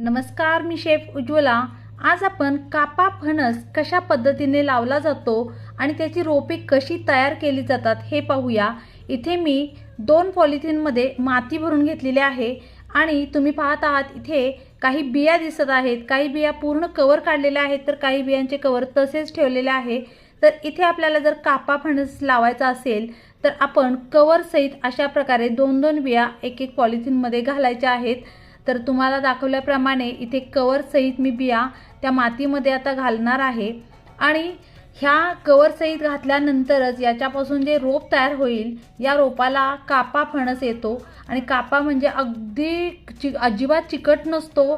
नमस्कार, मी शेफ उज्ज्वला। आज आपण कापा फणस कशा पद्धतीने लावला जातो आणि त्याची रोपे कशी तयार केली जातात हे पाहूया। इथे मी 2 पॉलिथिनमध्ये माती भरून घेतलेली आहे आणि तुम्ही पाहत आहात इथे काही बिया दिसत आहेत। काही बिया पूर्ण कवर काढलेल्या आहेत तर काही बियांचे कवर तसेच ठेवलेले आहे। तर इथे आपल्याला जर कापा फणस लावायचा असेल तर आपण कवर सहित अशा प्रकारे 2-2 बिया एक पॉलिथिनमध्ये घालायच्या आहेत। तर तुम्हाला दाखवल्याप्रमाणे इथे कवर सहित मी बिया त्या मातीमध्ये आता घालणार आहे आणि ह्या कवर सहित घातल्यानंतरच याच्यापासून जे रोप तयार होईल या रोपाला कापा फणस येतो। आणि कापा म्हणजे अगदी अजिबात चिकट नसतो,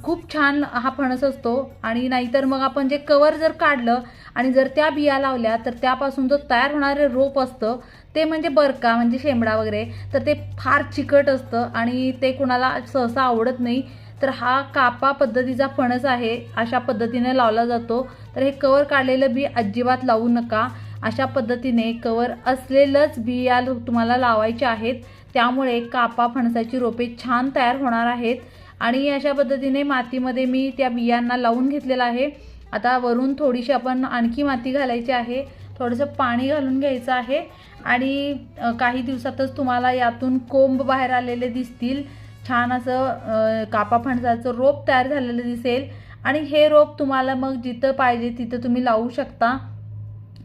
खूप छान हा फणस असतो। आणि नाहीतर मग आपण जे कवर जर काढलं आणि जर त्या बिया लावल्या तर त्यापासून जो तयार होणारे रोप असतं ते म्हणजे बरका म्हणजे शेंबडा वगैरे, तर ते फार चिकट असतं आणि ते कुणाला सहसा आवडत नाही। तर हा कापा पद्धतीचा फणस आहे, अशा पद्धतीने लावला जातो। तर हे कवर काढलेलं बी अजिबात लावू नका, अशा पद्धतीने कवर असलेलंच बिया तुम्हाला लावायचे आहेत, त्यामुळे कापा फणसाची रोपे छान तयार होणार आहेत। आणि अशा पद्धतीने मातीमध्ये मी त्या बियांना लावून घेतलेलं आहे। आता वरून थोडीशी आपण आणखी माती घालायची आहे, थोडंसं पाणी घालून घ्यायचं आहे आणि काही दिवसातच तुम्हाला यातून कोंब बाहेर आलेले दिसतील। छान असं कापा फणसाचं रोप तयार झालेलं दिसेल आणि हे रोप तुम्हाला मग जिथं पाहिजे तिथं तुम्ही लावू शकता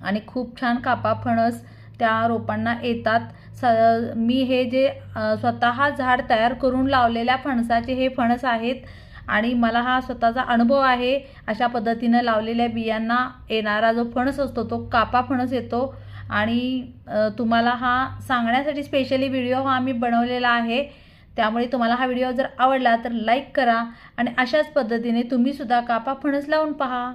आणि खूप छान कापा फणस त्या रोपांना येतात। मी हे जे स्वतः झाड तयार करून लावलेल्या फणसाचे हे फणस आहेत आणि मला हा स्वतःचा अनुभव आहे। अशा पद्धतीनं लावलेल्या बियांना येणारा जो फणस असतो तो कापा फणस येतो आणि तुम्हाला हा सांगण्यासाठी स्पेशली व्हिडिओ हा मी बनवलेला आहे। त्यामुळे तुम्हाला हा व्हिडिओ जर आवडला तर लाईक करा आणि अशाच पद्धतीने तुम्ही सुद्धा कापा फणस लावून पहा।